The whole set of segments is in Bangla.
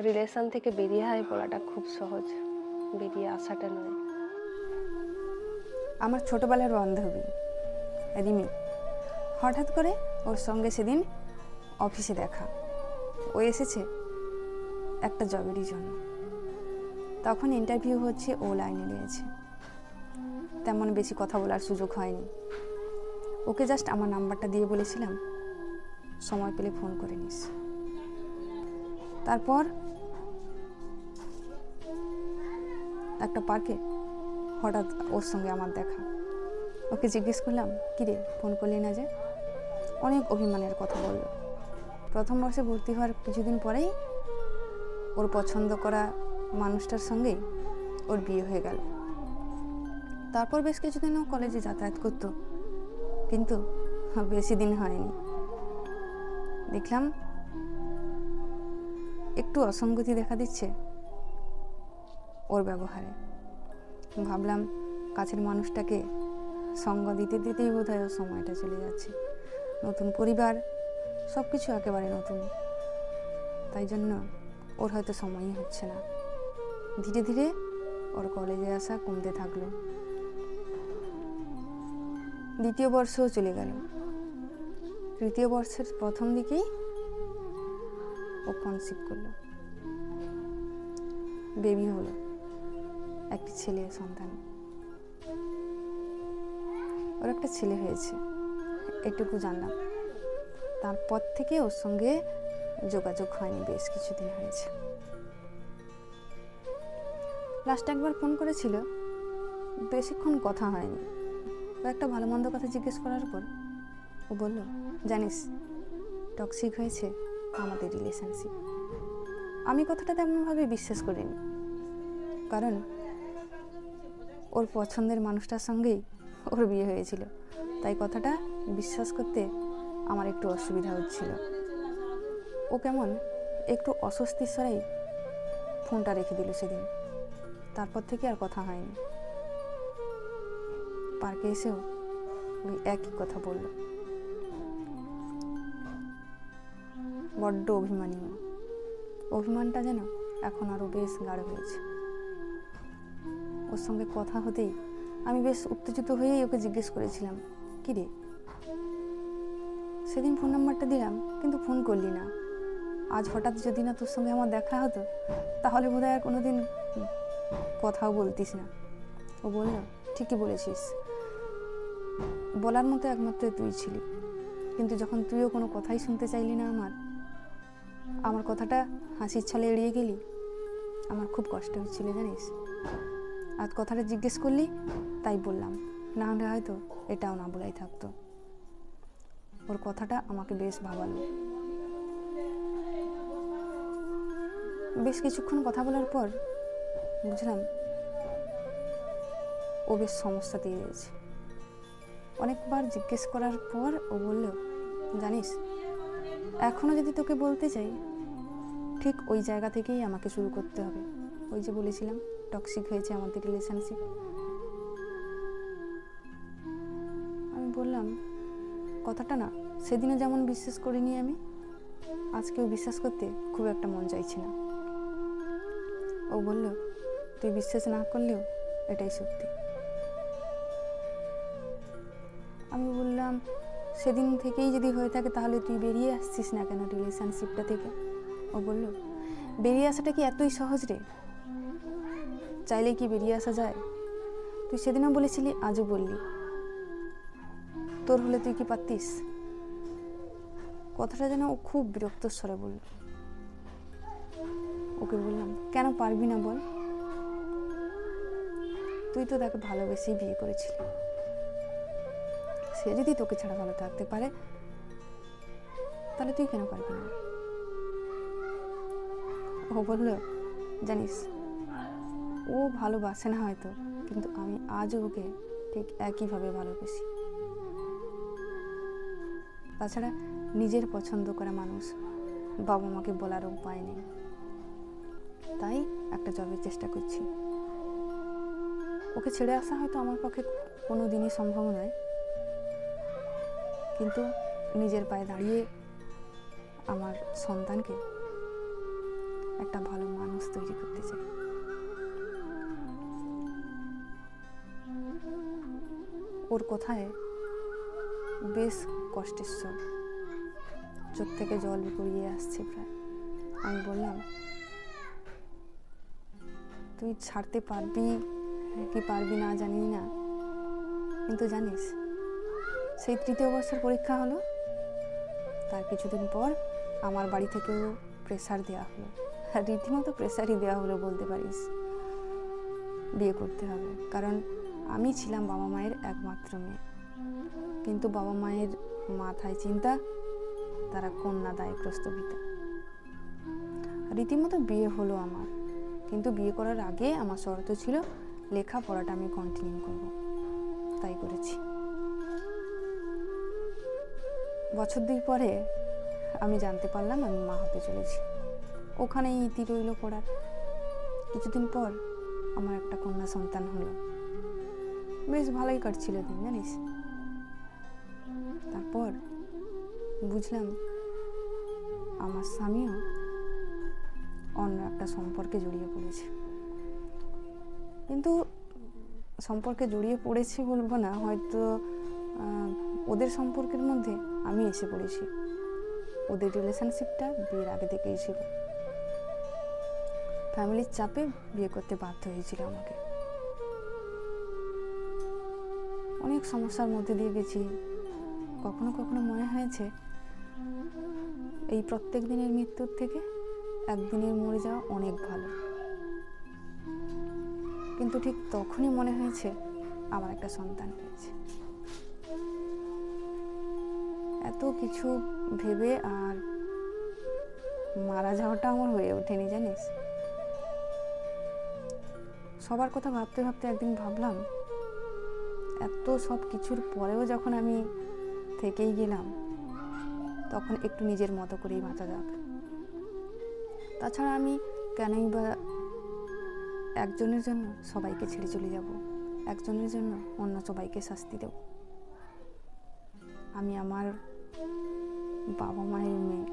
রিলেশন থেকে বেরিয়ে আয় বলাটা খুব সহজ, বেরিয়ে আসাটা নয়। আমার ছোটবেলার বান্ধবী রিমি, হঠাৎ করে ওর সঙ্গে সেদিন অফিসে দেখা। ও এসেছে একটা জবেরই জন্য। তখন ইন্টারভিউ হচ্ছে, ও লাইনে রয়েছে। তেমন বেশি কথা বলার সুযোগ হয়নি। ওকে জাস্ট আমার নাম্বারটা দিয়ে বলেছিলাম সময় পেলে ফোন করে নিস। তারপর একটা পার্কে হঠাৎ ওর সঙ্গে আমার দেখা। ওকে জিজ্ঞেস করলাম, কিরে ফোন করলি না যে? অনেক অভিমানের কথা বলল। প্রথম বর্ষে ভর্তি হওয়ার কিছুদিন পরেই ওর পছন্দ করা মানুষটার সঙ্গেই ওর বিয়ে হয়ে গেল। তারপর বেশ কিছুদিন ও কলেজে যাতায়াত করতো, কিন্তু বেশি দিন হয়নি দেখলাম একটু অসঙ্গতি দেখা দিচ্ছে ওর ব্যবহারে। ভাবলাম কাছের মানুষটাকে সঙ্গ দিতে দিতেই বোধহয় ওর সময়টা চলে যাচ্ছে। নতুন পরিবার, সব কিছু একেবারে নতুন, তাই জন্য ওর হয়তো সময়ই হচ্ছে না। ধীরে ধীরে ওর কলেজে আসা কমতে থাকলো। দ্বিতীয় বর্ষও চলে গেল। তৃতীয় বর্ষের প্রথম দিকেই ও কনসিভ করলো, বেবি হলো, একটি ছেলে সন্তান। ওর একটা ছেলে হয়েছে, এটুকু জানলাম। তারপর থেকে ওর সঙ্গে যোগাযোগ হয়নি, বেশ কিছুদিন হয়েছে। লাস্ট একবার ফোন করেছিল, বেশিক্ষণ কথা হয়নি। ও একটা ভালো মন্দ কথা জিজ্ঞেস করার পর ও বলল, জানিস টক্সিক হয়েছে আমাদের রিলেশনশিপ। আমি কথাটা তেমনভাবে বিশ্বাস করিনি, কারণ ওর পছন্দের মানুষটার সঙ্গেই ওর বিয়ে হয়েছিল। তাই কথাটা বিশ্বাস করতে আমার একটু অসুবিধা হচ্ছিল। ও কেমন একটু অস্বস্তির স্বরেই ফোনটা রেখে দিল সেদিন। তারপর থেকে আর কথা হয়নি। পার্কে এসেও ওই একই কথা বলল। বড্ড অভিমানী। অভিমানটা যেন এখন আরও বেশ গাঢ় হয়েছে। ওর সঙ্গে কথা হতেই আমি বেশ উত্তেজিত হয়েই ওকে জিজ্ঞেস করেছিলাম, কি রে সেদিন ফোন নাম্বারটা দিলাম কিন্তু ফোন করলি না, আজ হঠাৎ যদি না তোর সঙ্গে আমার দেখা হতো তাহলে বোধহয় আর কোনোদিন কথাও বলতিস না। ও বলল, ঠিকই বলেছিস, বলার মতো একমাত্র তুই ছিলি, কিন্তু যখন তুইও কোনো কথাই শুনতে চাইলি না আমার কথাটা হাসির ছলে এড়িয়ে গেলি, আমার খুব কষ্ট হচ্ছিল জানিস। আজ কথাটা জিজ্ঞেস করলি তাই বললাম, না হলে হয়তো এটাও না বলাই থাকতো। ওর কথাটা আমাকে বেশ ভাবালো। বেশ কিছুক্ষণ কথা বলার পর বুঝলাম ও বেশ সমস্যা দিয়ে দিয়েছে। অনেকবার জিজ্ঞেস করার পর ও বলল, জানিস এখনও যদি তোকে বলতে চাই ঠিক ওই জায়গা থেকেই আমাকে শুরু করতে হবে। ওই যে বলেছিলাম টক্সিক হয়েছে আমাদের রিলেশনশিপ। আমি বললাম, কথাটা না সেদিনও যেমন বিশ্বাস করিনি আমি, আজকেও বিশ্বাস করতে খুব একটা মন চাইছে না। ও বলল, তুই বিশ্বাস না করলেও এটাই সত্যি। আমি বললাম, সেদিন থেকেই যদি হয়ে থাকে তাহলে তুই বেরিয়ে আসছিস না কেন রিলেশনশিপটা থেকে? ও বলল, বেরিয়ে আসাটা কি এতই সহজ রে? চাইলেই কি বেরিয়ে আসা যায়? তুই সেদিনও বলেছিলি, আজও বললি, তোর হলে তুই কি পারতিস? কথাটা যেন ও খুব বিরক্ত স্বরে বলল। ওকে বললাম, কেন পারবি না বল? তুই তো তাকে ভালোবেসেই বিয়ে করেছিলি, সে যদি তোকে ছাড়া ভালো থাকতে পারে তাহলে তুই কেন পারবি না? ও বলল, জানিস ও ভালোবাসে না হয়তো, কিন্তু আমি আজও ওকে ঠিক একইভাবে ভালোবাসি। তাছাড়া নিজের পছন্দ করা মানুষ বাবা মাকে বলার উপায় নেই, তাই একটা জবের চেষ্টা করছি। ওকে ছেড়ে আসা হয়তো আমার পক্ষে কোনো দিনই সম্ভব নয়, কিন্তু নিজের পায়ে দাঁড়িয়ে আমার সন্তানকে একটা ভালো মানুষ তৈরি করতে চাই। ওর কথায় বেশ কষ্টের স্বর, চোখ থেকে জল গড়িয়ে আসছে প্রায়। আমি বললাম, তুই ছাড়তে পারবি কি পারবি না জানি না, কিন্তু জানিস সেই 3য় বর্ষের পরীক্ষা হলো, তার কিছুদিন পর আমার বাড়ি থেকেও প্রেসার দেওয়া হলো, রীতিমতো প্রেসারই দেওয়া হলো বলতে পারিস। বিয়ে করতে হবে, কারণ আমি ছিলাম বাবা মায়ের একমাত্র মেয়ে। কিন্তু বাবা মায়ের মাথায় চিন্তা, তারা কন্যা দায়গ্রস্ত পিতা। রীতিমতো বিয়ে হলো আমার, কিন্তু বিয়ে করার আগে আমার শর্ত ছিল লেখাপড়াটা আমি কন্টিনিউ করব, তাই করেছি। বছর 2 পরে আমি জানতে পারলাম আমি মা হতে চলেছি। ওখানেই ইতি রইল পড়ার। কিছুদিন পর আমার একটা কন্যা সন্তান হলো। বেশ ভালোই কাটছিল দিন, জানিস। তারপর বুঝলাম আমার স্বামীও অন্য একটা সম্পর্কে জড়িয়ে পড়েছে। কিন্তু সম্পর্কে জড়িয়ে পড়েছি বলবো না, হয়তো ওদের সম্পর্কের মধ্যে আমি এসে পড়েছি। ওদের রিলেশনশিপটা বিয়ের আগে থেকেই ছিল। ফ্যামিলির চাপে বিয়ে করতে বাধ্য হয়েছিল আমাকে। অনেক সমস্যার মধ্যে দিয়ে গেছি। কখনো কখনো মনে হয়েছে এই প্রত্যেক দিনের মৃত্যুর থেকে একদিনের মরে যাওয়া অনেক ভালো। কিন্তু ঠিক তখনই মনে হয়েছে আমার একটা সন্তান হয়েছে। এত কিছু ভেবে আর মারা যাওয়াটা আমার হয়ে ওঠেনি, জানিস। সবার কথা ভাবতে ভাবতে একদিন ভাবলাম, এত সব কিছুর পরেও যখন আমি থেকেই গেলাম, তখন একটু নিজের মতো করেই বাঁচা যাক। তাছাড়া আমি কেনই বা একজনের জন্য সবাইকে ছেড়ে চলে যাব, একজনের জন্য অন্য সবাইকে শাস্তি দেব। আমি আমার বাবা মায়ের মেয়ে,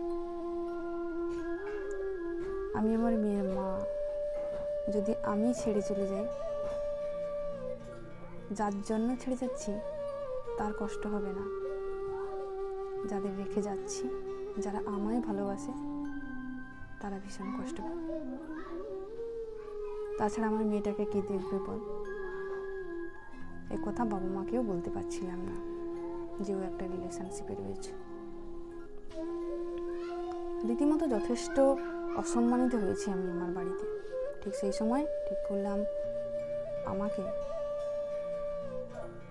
আমি আমার মেয়ের মা। যদি আমি ছেড়ে চলে যাই, যার জন্য ছেড়ে যাচ্ছি তার কষ্ট হবে না, যাদের রেখে যাচ্ছি, যারা আমায় ভালোবাসে, তারা ভীষণ কষ্ট পাবে। তাছাড়া আমার মেয়েটাকে কে দেখবে বল? এ কথা বাবা মাকেও বলতে পারছিলাম না যে ও একটা রিলেশনশিপে রয়েছে। রীতিমতো যথেষ্ট অসম্মানিত হয়েছি আমি আমার বাড়িতে। ঠিক সেই সময় ঠিক করলাম আমাকে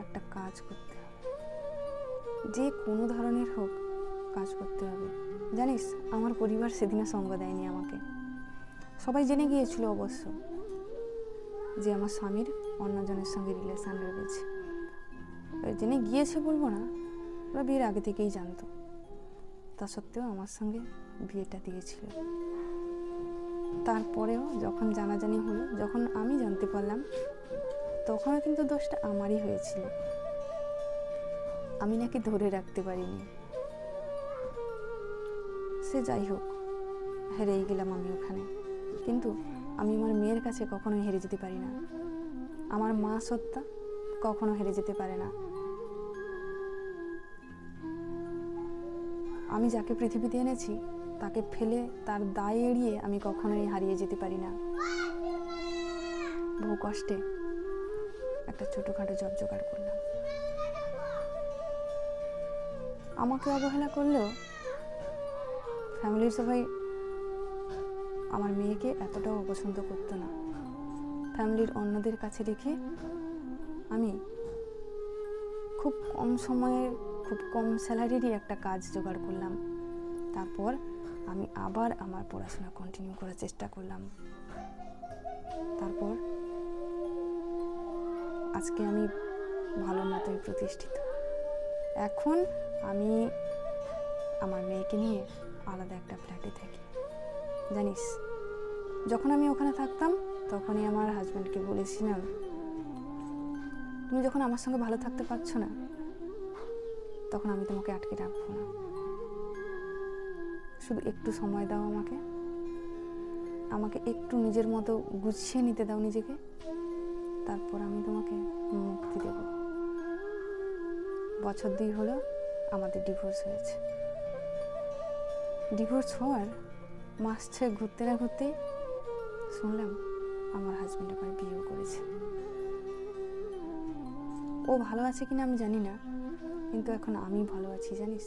একটা কাজ করতে হবে, যে কোনো ধরনের হোক কাজ করতে হবে। জানিস, আমার পরিবার সেদিনে সঙ্গ দেয়নি আমাকে। সবাই জেনে গিয়েছিল অবশ্য যে আমার স্বামীর অন্যজনের সঙ্গে রিলেশন রয়েছে। জেনে গিয়েছে বলবো না, ওরা বিয়ের আগে থেকেই জানতো। তা সত্ত্বেও আমার সঙ্গে বিয়েটা দিয়েছিল। তারপরেও যখন জানাজানি হলো, যখন আমি জানতে পারলাম, তখনও কিন্তু দোষটা আমারই হয়েছিল। আমি নাকি ধরে রাখতে পারিনি। সে যাই হোক, হেরেই গেলাম আমি ওখানে। কিন্তু আমি আমার মেয়ের কাছে কখনোই হেরে যেতে পারি না। আমার মা সত্তা কখনো হেরে যেতে পারে না। আমি যাকে পৃথিবীতে এনেছি তাকে ফেলে তার দায় এড়িয়ে আমি কখনোই হারিয়ে যেতে পারি না। বহু কষ্টে একটা ছোটোখাটো জব জোগাড় করলাম। আমাকে অবহেলা করলেও ফ্যামিলির সবাই আমার মেয়েকে এতটাও অপছন্দ করতো না। ফ্যামিলির অন্যদের কাছে রেখে আমি খুব কম সময়ে খুব কম স্যালারিরই একটা কাজ জোগাড় করলাম। তারপর আমি আবার আমার পড়াশোনা কন্টিনিউ করার চেষ্টা করলাম। তারপর আজকে আমি ভালো মতোই প্রতিষ্ঠিত। এখন আমি আমার মেয়েকে নিয়ে আলাদা একটা ফ্ল্যাটে থাকি। জানিস, যখন আমি ওখানে থাকতাম তখনই আমার হাজব্যান্ডকে বলেছিলাম, তুমি যখন আমার সঙ্গে ভালো থাকতে পারছো না, তখন আমি তোমাকে আটকে রাখবো না। শুধু একটু সময় দাও আমাকে, আমাকে একটু নিজের মতো গুছিয়ে নিতে দাও নিজেকে, তারপর আমি তোমাকে মুক্তি দেব। বছর 2 হলো আমাদের ডিভোর্স হয়েছে। ডিভোর্স হওয়ার মাস 6 ঘুরতে না ঘুরতেই শুনলাম আমার হাজব্যান্ড আবার বিয়েও করেছে। ও ভালো আছে কিনা আমি জানি না, কিন্তু এখন আমি ভালো আছি জানিস।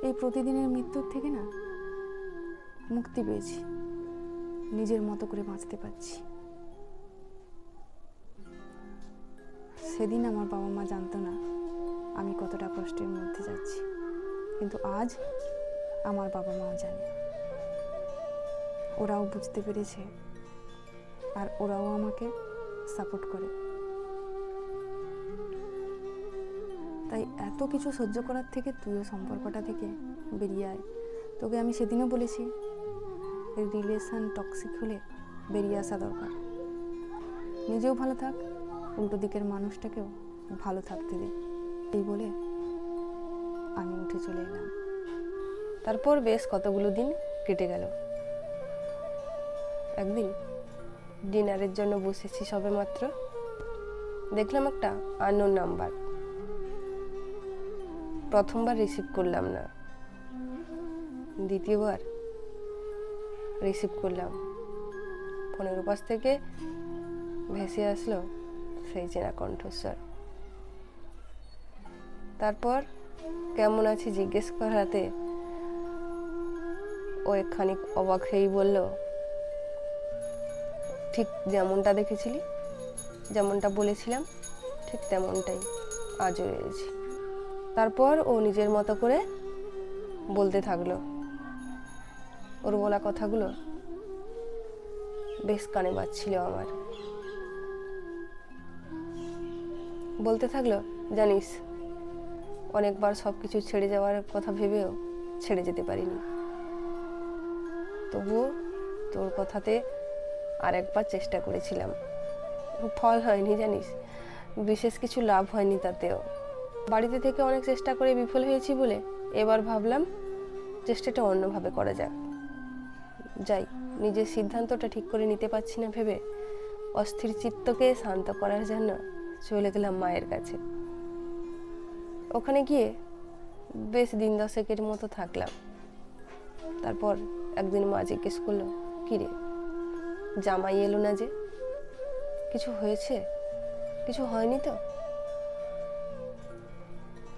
এই প্রতিদিনের মৃত্যুর থেকে না মুক্তি পেয়েছি, নিজের মতো করে বাঁচতে পারছি। সেদিন আমার বাবা মা জানতো না আমি কতটা কষ্টের মধ্যে যাচ্ছি, কিন্তু আজ আমার বাবা মাও জানে। ওরাও বুঝতে পেরেছে আর ওরাও আমাকে সাপোর্ট করে। তাই এত কিছু সহ্য করার থেকে তুইও সম্পর্কটা থেকে বেরিয়ে আয়। তোকে আমি সেদিনও বলেছি, রিলেশন টক্সিক হলে বেরিয়ে আসা দরকার। নিজেও ভালো থাক, উল্টো দিকের মানুষটাকেও ভালো থাকতে দে। এই বলে আমি উঠে চলে এলাম। তারপর বেশ কতগুলো দিন কেটে গেল। একদিন ডিনারের জন্য বসেছি সবেমাত্র, দেখলাম একটা আননোন নাম্বার। প্রথমবার রিসিভ করলাম না, দ্বিতীয়বার রিসিভ করলাম। ফোনের উপাস থেকে ভেসে আসলো সেই চেনা কণ্ঠস্বর। তারপর কেমন আছি জিজ্ঞেস করাতে ও খানিক অবাক হয়েই বলল, ঠিক যেমনটা দেখেছিলি, যেমনটা বলেছিলাম ঠিক তেমনটাই আজও রয়েছি। তারপর ও নিজের মতো করে বলতে থাকলো। ওর বলা কথাগুলো বেশ কানে বাজছিল আমার। বলতে থাকলো, জানিস অনেকবার সব কিছু ছেড়ে যাওয়ার কথা ভেবেও ছেড়ে যেতে পারিনি, তবুও তোর কথাতে আরেকবার চেষ্টা করেছিলাম, ফল হয়নি জানিস, বিশেষ কিছু লাভ হয়নি তাতেও। বাড়িতে থেকে অনেক চেষ্টা করে বিফল হয়েছি বলে এবার ভাবলাম চেষ্টাটা অন্যভাবে করা যাক। যাই, নিজের সিদ্ধান্তটা ঠিক করে নিতে পারছি না ভেবে অস্থির চিত্তকে শান্ত করার জন্য চলে গেলাম মায়ের কাছে। ওখানে গিয়ে বেশ দিন 10 মতো থাকলাম। তারপর একদিন মা জিজ্ঞেস করলো, কিরে জামাই এলো না যে, কিছু হয়েছে? কিছু হয়নি তো?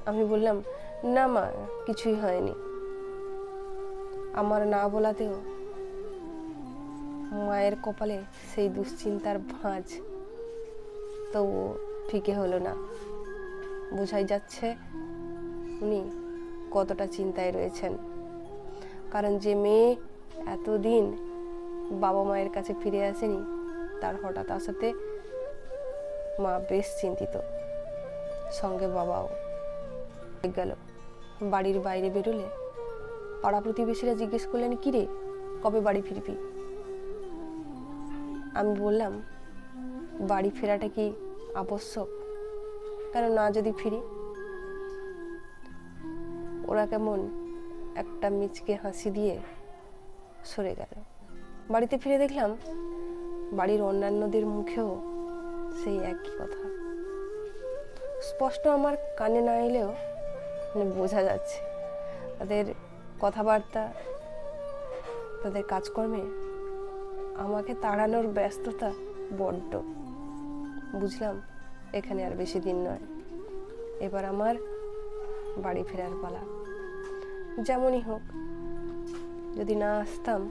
আমি বললাম, না মা, কিছুই হয়নি। আমার না বলাতেও মায়ের কপালে সেই দুশ্চিন্তার ভাঁজ তবু ফিকে হলো না। বোঝাই যাচ্ছে উনি কতটা চিন্তায় রয়েছেন। কারণ যে মেয়ে এতদিন বাবা মায়ের কাছে ফিরে আসেনি, তার হঠাৎ আসাতে মা বেশ চিন্তিত, সঙ্গে বাবাও। গেল বাড়ির বাইরে বেরোলে পাড়া প্রতিবেশীরা জিজ্ঞেস করলেন, কিরে কবে বাড়ি ফিরবি? আমি বললাম, বাড়ি ফেরাটা কি আবশ্যক? কেন না যদি ফিরি? ওরা কেমন একটা মিচকে হাসি দিয়ে সরে গেল। বাড়িতে ফিরে দেখলাম বাড়ির অন্যান্যদের মুখেও সেই একই কথা। স্পষ্ট আমার কানে না এলেও বোঝা যাচ্ছে তাদের কথাবার্তা, তাদের কাজকর্মে আমাকে তাড়ানোর ব্যস্ততা বড্ড। বুঝলাম এখানে আর বেশি দিন নয়, এবার আমার বাড়ি ফেরার পালা। যেমনই হোক, যদি না আসতাম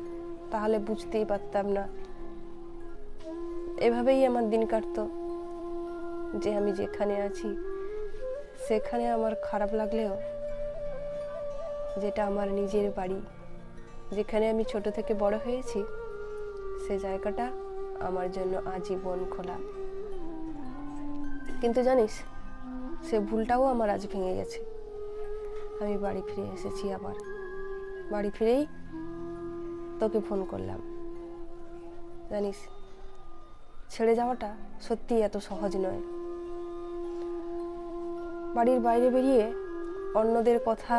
তাহলে বুঝতেই পারতাম না। এভাবেই আমার দিন কাটতো যে আমি যেখানে আছি সেখানে আমার খারাপ লাগলেও যেটা আমার নিজের বাড়ি, যেখানে আমি ছোট থেকে বড় হয়েছি, সে জায়গাটা আমার জন্য আজীবন খোলা। কিন্তু জানিস, সে ভুলটাও আমার আজ ভেঙে গেছে। আমি বাড়ি ফিরে এসেছি। আবার বাড়ি ফিরেই তোকে ফোন করলাম। জানিস, ছেড়ে যাওয়াটা সত্যিই এত সহজ নয়। বাড়ির বাইরে বেরিয়ে অন্যদের কথা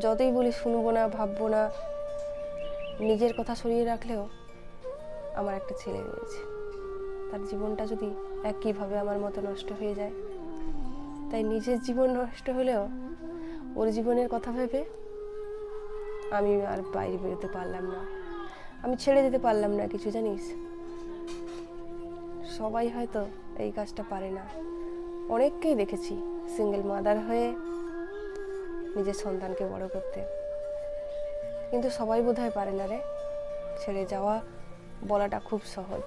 যতই বলি শুনবো না, ভাববো না, নিজের কথা সরিয়ে রাখলেও আমার একটা ছেলে রয়েছে, তার জীবনটা যদি একইভাবে আমার মতো নষ্ট হয়ে যায়, তাই নিজের জীবন নষ্ট হলেও ওর জীবনের কথা ভেবে আমি আর বাইরে বেরোতে পারলাম না, আমি ছেড়ে যেতে পারলাম না কিছু, জানিস। সবাই হয়তো এই কাজটা পারে না, অনেককেই দেখেছি সিঙ্গেল মাদার হয়ে নিজের সন্তানকে বড় করতে, কিন্তু সবাই বোধহয় পারে না রে। ছেড়ে যাওয়া বলাটা খুব সহজ,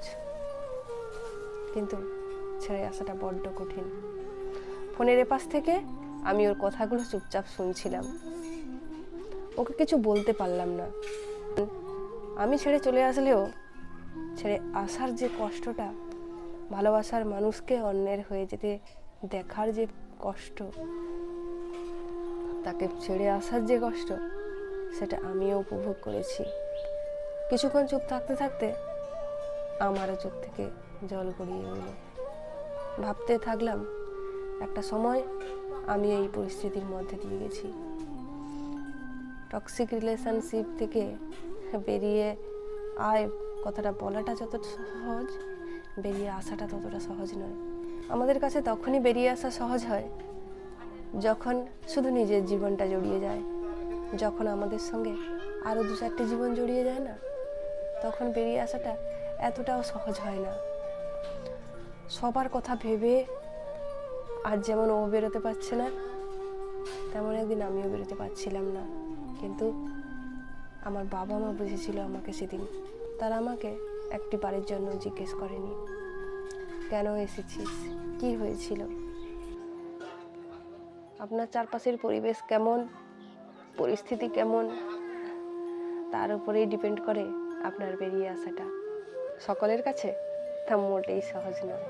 কিন্তু ছেড়ে আসাটা বড্ড কঠিন। ফোনের এপাশ থেকে আমি ওর কথাগুলো চুপচাপ শুনছিলাম, ওকে কিছু বলতে পারলাম না। আমি ছেড়ে চলে আসলেও ছেড়ে আসার যে কষ্টটা, ভালোবাসার মানুষকে অন্যের হয়ে যেতে দেখার যে কষ্ট, তাকে ছেড়ে আসার যে কষ্ট, সেটা আমিও উপভোগ করেছি। কিছুক্ষণ চুপ থাকতে থাকতে আমারও চোখ থেকে জল গড়িয়ে এলো। ভাবতে থাকলাম, একটা সময় আমি এই পরিস্থিতির মধ্যে দিয়ে গেছি। টক্সিক রিলেশনশিপ থেকে বেরিয়ে আয় কথাটা বলাটা যতটা সহজ, বেরিয়ে আসাটা ততটা সহজ নয়। আমাদের কাছে তখনই বেরিয়ে আসা সহজ হয় যখন শুধু নিজের জীবনটা জড়িয়ে যায়, যখন আমাদের সঙ্গে আরও 2-4টি জীবন জড়িয়ে যায় না, তখন বেরিয়ে আসাটা এতটাও সহজ হয় না। সবার কথা ভেবে আজ যেমন ও বেরোতে পারছে না, তেমন একদিন আমিও বেরোতে পারছিলাম না, কিন্তু আমার বাবা মা বুঝেছিল আমাকে সেদিন। তারা আমাকে একটি বারের জন্য জিজ্ঞেস করেনি, কেন এসেছিস, কি হয়েছিল। আপনার চারপাশের পরিবেশ কেমন, পরিস্থিতি কেমন, তার উপরেই ডিপেন্ড করে আপনার বেরিয়ে আসাটা। সকলের কাছে তা মোটেই সহজ নয়।